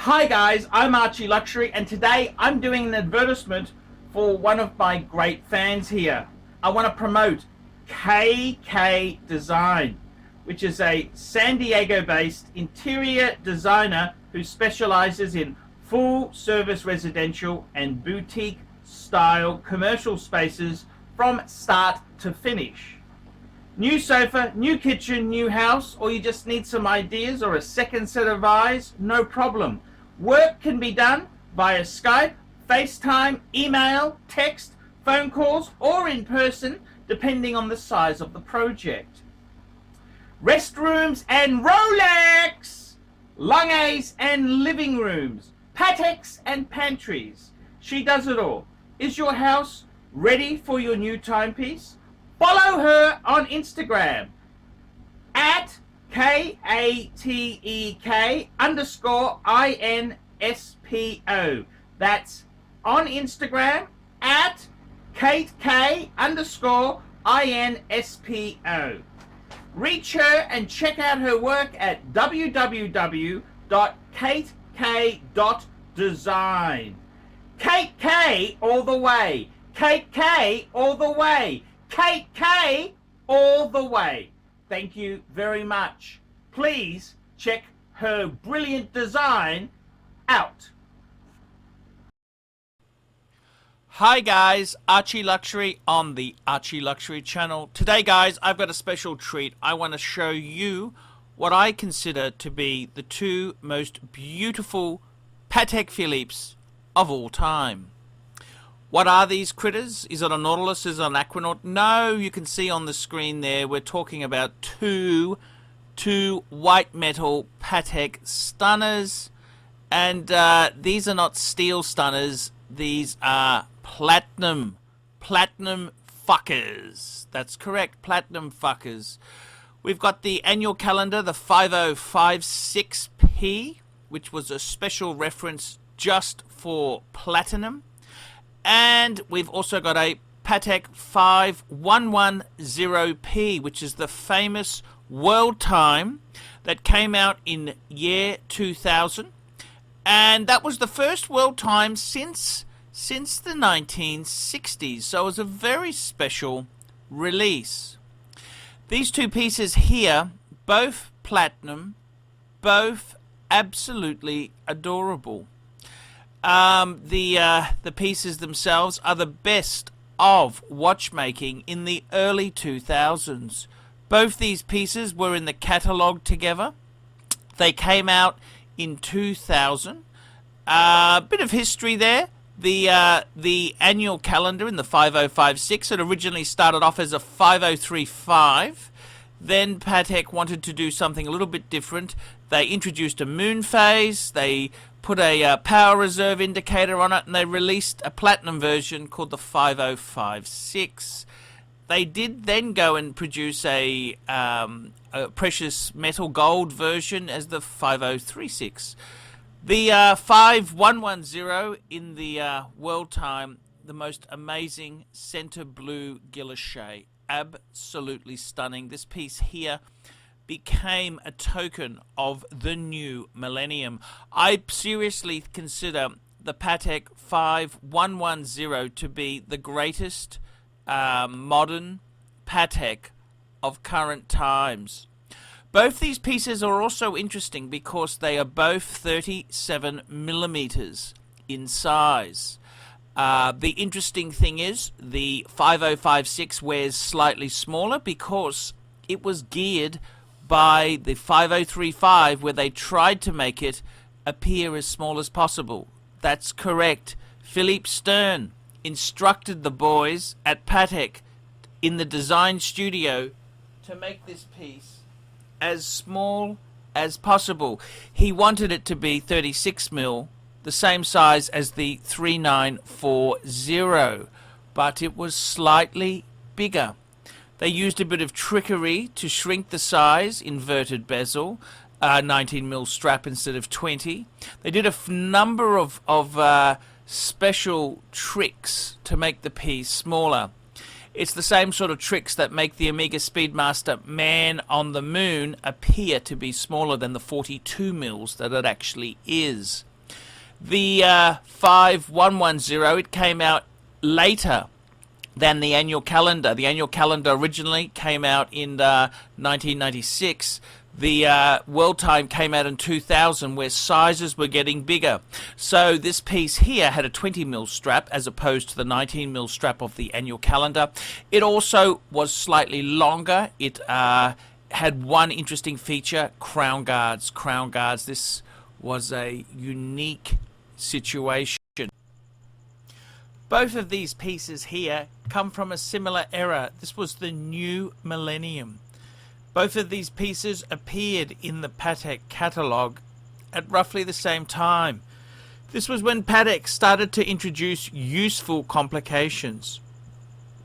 Hi guys, I'm ArchieLuxury and today I'm doing an advertisement for one of my great fans here. I want to promote KK Design, which is a San Diego based interior designer who specializes in full service residential and boutique style commercial spaces from start to finish. New sofa, new kitchen, new house, or you just need some ideas or a second set of eyes? No problem. Work can be done via Skype, FaceTime, email, text, phone calls, or in person, depending on the size of the project. Restrooms and Rolex! Lungays and living rooms, Pateks and pantries. She does it all. Is your house ready for your new timepiece? Follow her on Instagram at KATEK_INSPO. That's on Instagram at KateK_INSPO. Reach her and check out her work at www.katek.design. Kate K all the way. Kate K all the way. Kate K all the way. Thank you very much. Please check her brilliant design out. Hi guys, ArchieLuxury on the ArchieLuxury channel. Today guys, I've got a special treat. I want to show you what I consider to be the two most beautiful Patek Philippe's of all time. What are these critters? Is it a Nautilus? Is it an Aquanaut? No, you can see on the screen there we're talking about two white metal Patek stunners, and these are not steel stunners. These are platinum fuckers. That's correct, platinum fuckers. We've got the annual calendar, the 5056P, which was a special reference just for platinum. And we've also got a Patek 5110P, which is the famous WorldTime that came out in year 2000. And that was the first WorldTime since the 1960s. So it was a very special release. These two pieces here, both platinum, both absolutely adorable. The pieces themselves are the best of watchmaking in the early 2000s. Both these pieces were in the catalogue together. They came out in 2000. Bit of history there. The annual calendar in the 5056, it originally started off as a 5035. Then Patek wanted to do something a little bit different. They introduced a moon phase. They put a power reserve indicator on it, and they released a platinum version called the 5056. They did then go and produce a precious metal gold version as the 5036. The 5110 in the WorldTime, the most amazing center blue guilloche. Absolutely stunning. This piece here became a token of the new millennium. I seriously consider the Patek 5110 to be the greatest modern Patek of current times. Both these pieces are also interesting because they are both 37 millimeters in size. The interesting thing is the 5056 wears slightly smaller because it was geared by the 5035, where they tried to make it appear as small as possible. That's correct. Philippe Stern instructed the boys at Patek in the design studio to make this piece as small as possible. He wanted it to be 36 mil, the same size as the 3940, but it was slightly bigger. They used a bit of trickery to shrink the size, inverted bezel, 19 mil strap instead of 20. They did a number of special tricks to make the piece smaller. It's the same sort of tricks that make the Omega Speedmaster Man on the Moon appear to be smaller than the 42 mils that it actually is. The 5110, it came out later than the annual calendar. The annual calendar originally came out in 1996. The WorldTime came out in 2000, where sizes were getting bigger. So this piece here had a 20mm strap as opposed to the 19mm strap of the annual calendar. It also was slightly longer. It had one interesting feature: crown guards. Crown guards. This was a unique situation. Both of these pieces here come from a similar era. This was the new millennium. Both of these pieces appeared in the Patek catalogue at roughly the same time. This was when Patek started to introduce useful complications.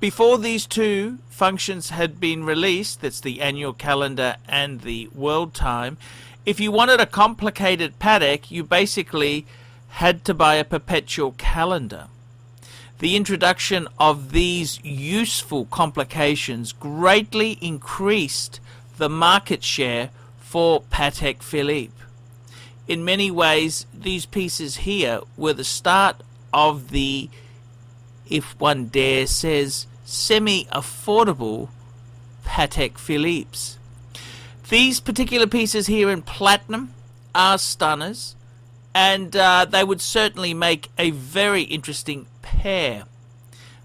Before these two functions had been released, that's the annual calendar and the WorldTime, if you wanted a complicated Patek, you basically had to buy a perpetual calendar. The introduction of these useful complications greatly increased the market share for Patek Philippe. In many ways, these pieces here were the start of the, if one dare says, semi-affordable Patek Philippe's. These particular pieces here in platinum are stunners, and they would certainly make a very interesting pair.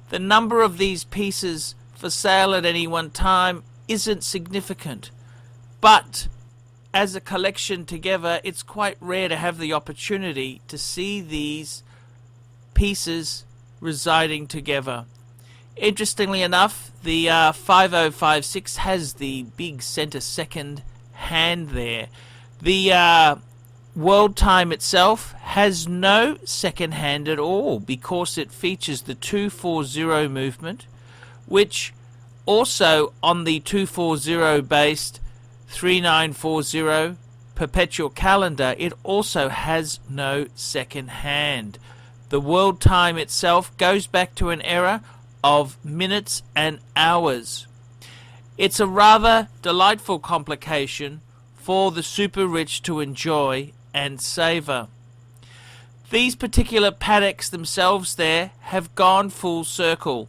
The number of these pieces for sale at any one time isn't significant, but as a collection together, it's quite rare to have the opportunity to see these pieces residing together. Interestingly enough, the 5056 has the big center second hand there. The WorldTime itself has no second hand at all, because it features the 240 movement, which also on the 240 based 3940 perpetual calendar, it also has no second hand. The WorldTime itself goes back to an era of minutes and hours. It's a rather delightful complication for the super rich to enjoy and savor. These particular Pateks themselves there have gone full circle.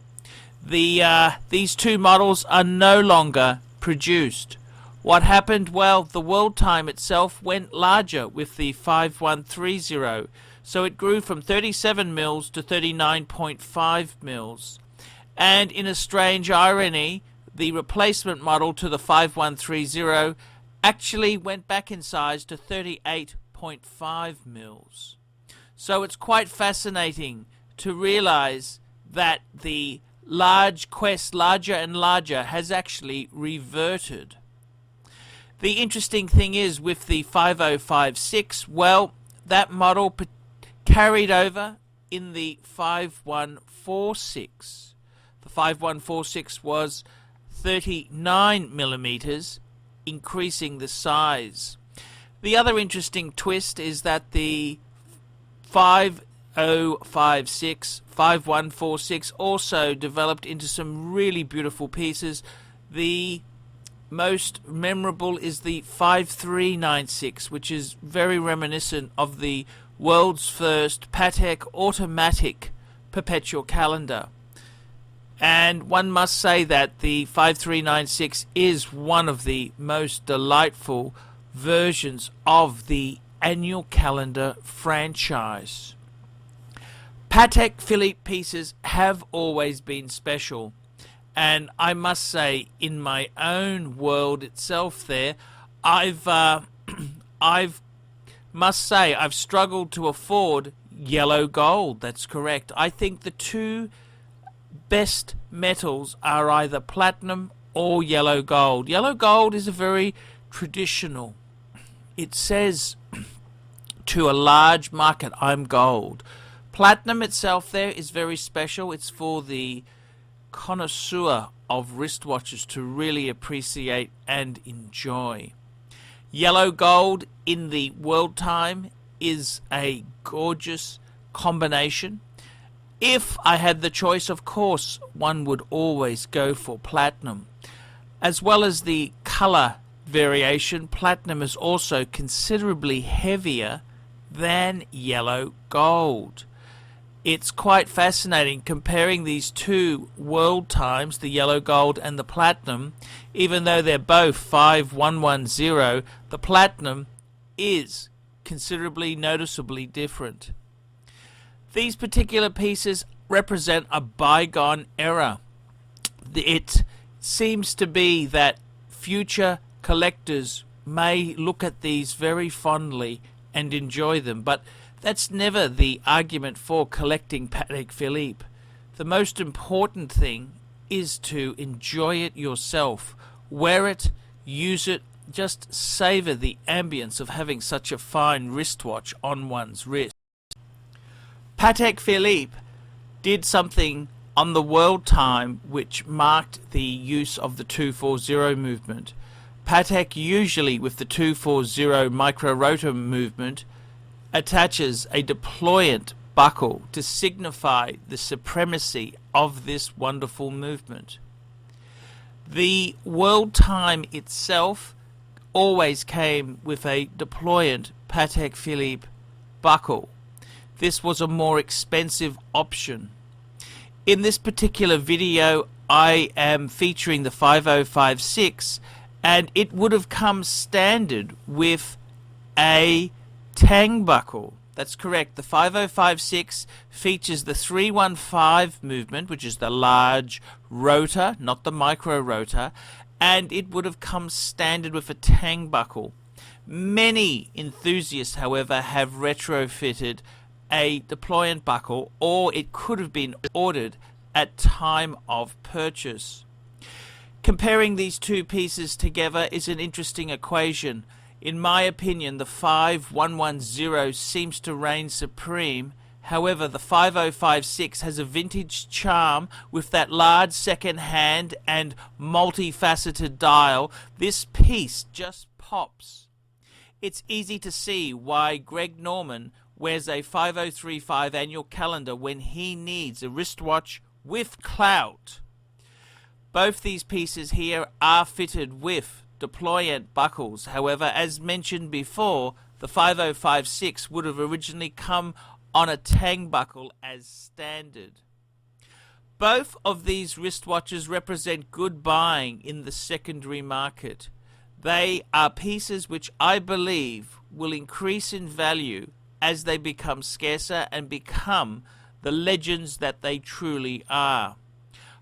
These two models are no longer produced. What happened? Well, the WorldTime itself went larger with the 5130, so it grew from 37 mils to 39.5 mils. And in a strange irony, the replacement model to the 5130 actually went back in size to 38.5 mils. So it's quite fascinating to realize that the large quest, larger and larger, has actually reverted. The interesting thing is with the 5056, well, that model carried over in the 5146. The 5146 was 39 millimeters, increasing the size. The other interesting twist is that the 5056, 5146 also developed into some really beautiful pieces. The most memorable is the 5396, which is very reminiscent of the world's first Patek automatic perpetual calendar. And one must say that the 5396 is one of the most delightful versions of the annual calendar franchise. Patek Philippe pieces have always been special, and I must say, in my own world itself there, I've struggled to afford yellow gold. That's correct. I think the two best metals are either platinum or yellow gold. Yellow gold is a very traditional. It says to a large market, I'm gold. Platinum itself there is very special. It's for the connoisseur of wristwatches to really appreciate and enjoy. Yellow gold in the WorldTime is a gorgeous combination. If I had the choice, of course, one would always go for platinum. As well as the color variation, platinum is also considerably heavier than yellow gold. It's quite fascinating comparing these two world times, the yellow gold and the platinum. Even though they're both 5110, the platinum is considerably noticeably different. These particular pieces represent a bygone era. It seems to be that future collectors may look at these very fondly and enjoy them, but that's never the argument for collecting Patek Philippe. The most important thing is to enjoy it yourself. Wear it, use it, just savor the ambience of having such a fine wristwatch on one's wrist. Patek Philippe did something on the WorldTime which marked the use of the 240 movement. Patek, usually with the 240 micro-rotor movement, attaches a deployant buckle to signify the supremacy of this wonderful movement. The WorldTime itself always came with a deployant Patek Philippe buckle. This was a more expensive option. In this particular video, I am featuring the 5056, and it would have come standard with a tang buckle. That's correct. The 5056 features the 315 movement, which is the large rotor, not the micro rotor, and it would have come standard with a tang buckle. Many enthusiasts, however, have retrofitted a deployant buckle, or it could have been ordered at time of purchase. Comparing these two pieces together is an interesting equation. In my opinion, the 5110 seems to reign supreme. However, the 5056 has a vintage charm with that large second hand and multifaceted dial. This piece just pops. It's easy to see why Greg Norman wears a 5035 annual calendar when he needs a wristwatch with clout. Both these pieces here are fitted with deployant buckles. However, as mentioned before, the 5056 would have originally come on a tang buckle as standard. Both of these wristwatches represent good buying in the secondary market. They are pieces which I believe will increase in value as they become scarcer and become the legends that they truly are.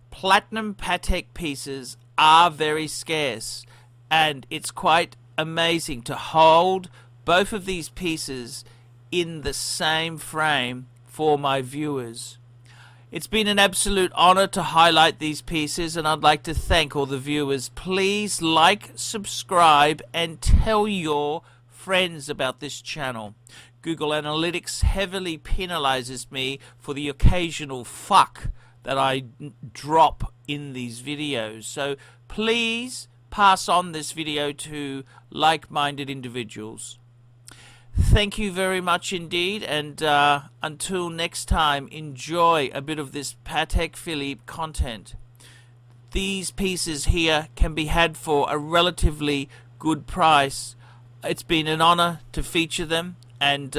Platinum Patek pieces are very scarce, and it's quite amazing to hold both of these pieces in the same frame for my viewers. It's been an absolute honor to highlight these pieces, and I'd like to thank all the viewers. Please like, subscribe, and tell your friends about this channel. Google Analytics heavily penalizes me for the occasional fuck that I drop in these videos. So please pass on this video to like-minded individuals. Thank you very much indeed, and until next time, enjoy a bit of this Patek Philippe content. These pieces here can be had for a relatively good price. It's been an honor to feature them, and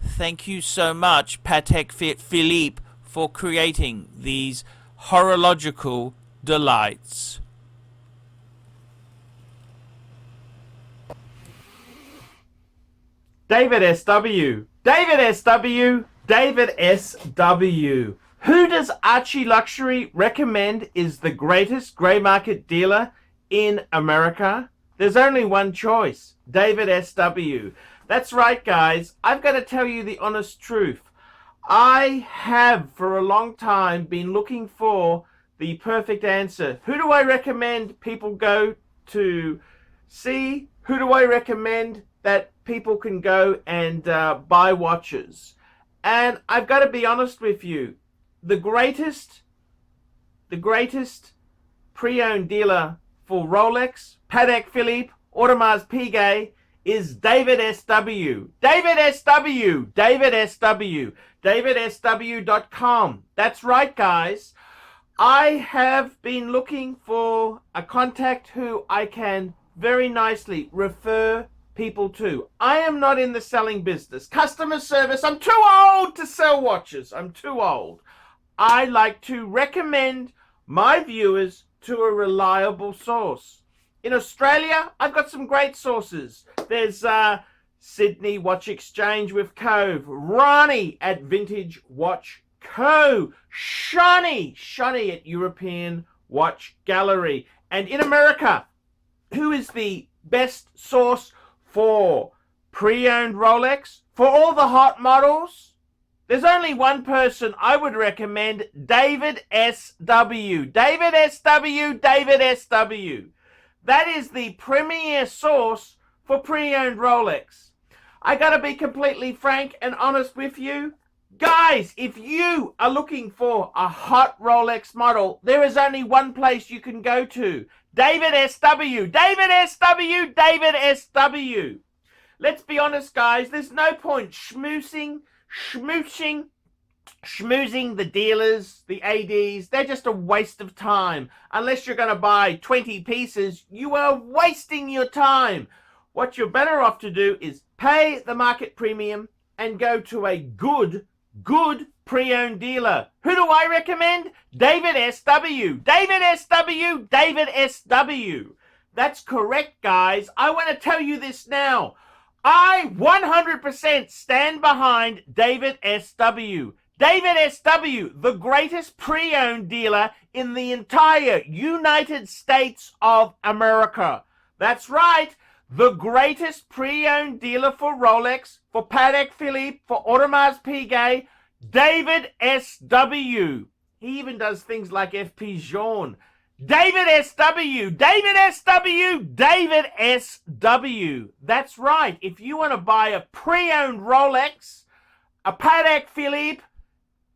thank you so much, Patek Philippe, for creating these horological delights. David SW, David SW, David SW. Who does ArchieLuxury recommend is the greatest grey market dealer in America? There's only one choice, David SW. That's right, guys. I've got to tell you the honest truth. I have for a long time been looking for the perfect answer. Who do I recommend people go to see? Who do I recommend that people can go and buy watches? And I've got to be honest with you, the greatest pre-owned dealer for Rolex, Patek Philippe, Audemars Piguet is David SW. David SW. David SW. DavidSW.com. That's right, guys. I have been looking for a contact who I can very nicely refer people too. I am not in the selling business. Customer service, I'm too old to sell watches. I'm too old. I like to recommend my viewers to a reliable source. In Australia, I've got some great sources. There's Sydney Watch Exchange with Cove, Ronnie at Vintage Watch Co, Shani at European Watch Gallery. And in America, who is the best source for pre-owned Rolex? For all the hot models, there's only one person I would recommend, David S.W. David S.W. David S.W. That is the premier source for pre-owned Rolex. I gotta be completely frank and honest with you. Guys, if you are looking for a hot Rolex model, there is only one place you can go to. David S.W. David S.W. David S.W. Let's be honest, guys. There's no point schmoozing the dealers, the ADs. They're just a waste of time. Unless you're going to buy 20 pieces, you are wasting your time. What you're better off to do is pay the market premium and go to a good pre-owned dealer. Who do I recommend? David S.W. David S.W. David S.W. That's correct, guys. I want to tell you this now. I 100% stand behind David S.W. David S.W., the greatest pre-owned dealer in the entire United States of America. That's right. The greatest pre-owned dealer for Rolex, for Patek Philippe, for Audemars Piguet, David S.W. He even does things like FP Journe. David S.W. David S.W. David S.W. That's right. If you want to buy a pre-owned Rolex, a Patek Philippe,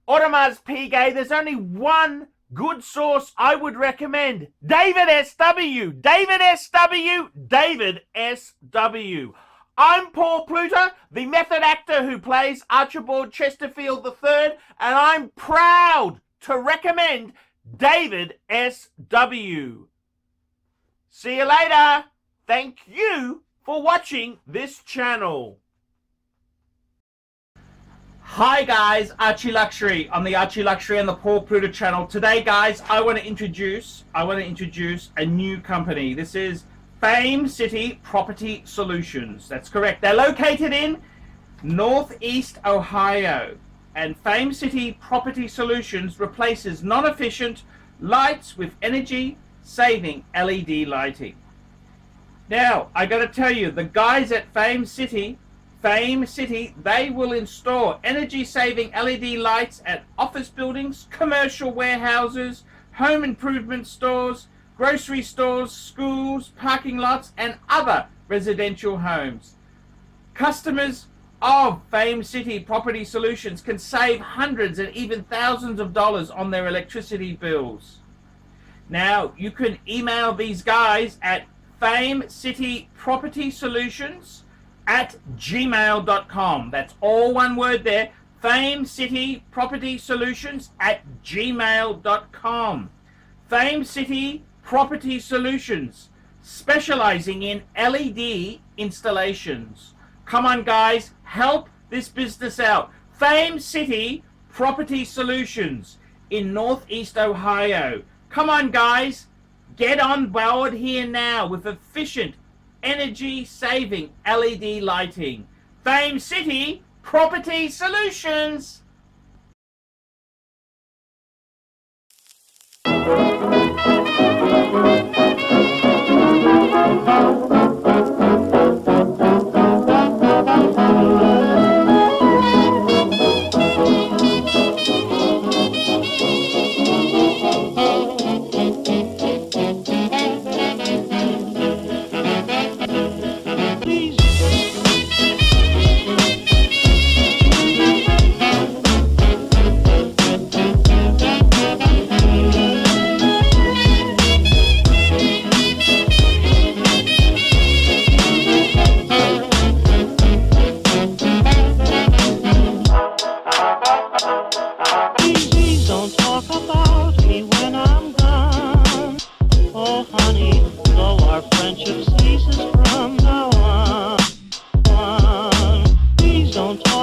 Audemars Piguet, there's only one good source I would recommend. David S.W. David S.W. David S.W. I'm Paul Pluta, the method actor who plays Archibald Chesterfield III, and I'm proud to recommend David S.W. See you later. Thank you for watching this channel. Hi guys, ArchieLuxury on the ArchieLuxury and the Paul Pluta channel. Today guys, I want to introduce a new company. This is Fame City Property Solutions. That's correct. They're located in Northeast Ohio. And Fame City Property Solutions replaces non-efficient lights with energy-saving LED lighting. Now, I got to tell you, the guys at Fame City, they will install energy-saving LED lights at office buildings, commercial warehouses, home improvement stores, grocery stores, schools, parking lots, and other residential homes. Customers of Fame City Property Solutions can save hundreds and even thousands of dollars on their electricity bills. Now, you can email these guys at famecitypropertysolutions@gmail.com. That's all one word there. famecitypropertysolutions@gmail.com. Fame City Property Solutions, specializing in LED installations. Come on, guys, help this business out. Fame City Property Solutions in Northeast Ohio. Come on, guys, get on board here now with efficient, energy-saving LED lighting. Fame City Property Solutions.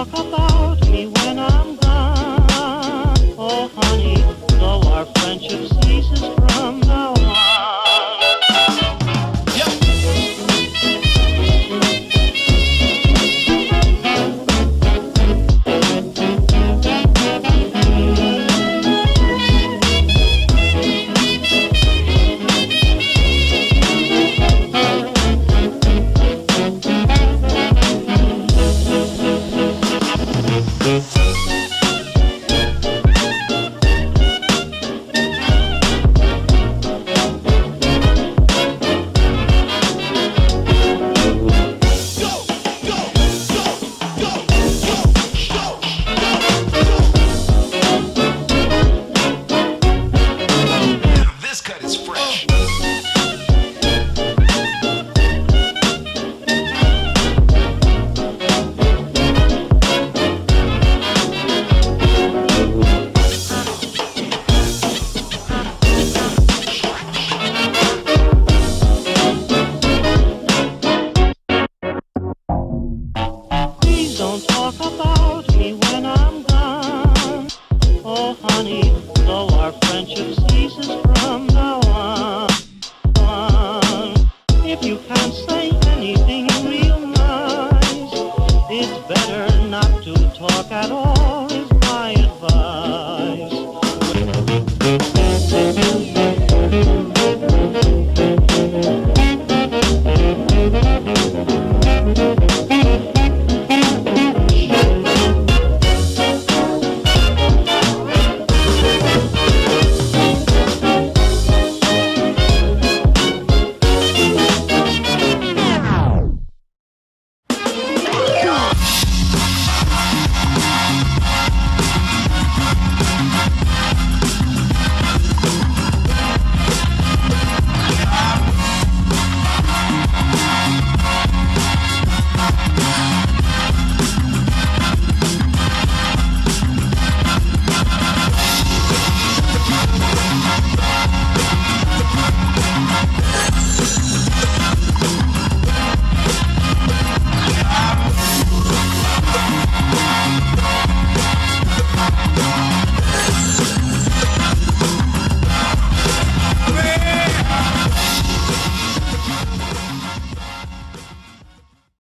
talk about me when I'm gone. Oh, honey, though our friendship ceases from now on. This cut is fresh. Please don't talk about me when I'm gone. Oh, honey, though our friendship ceases from now on. If you can't say anything real nice, it's better not to talk at all.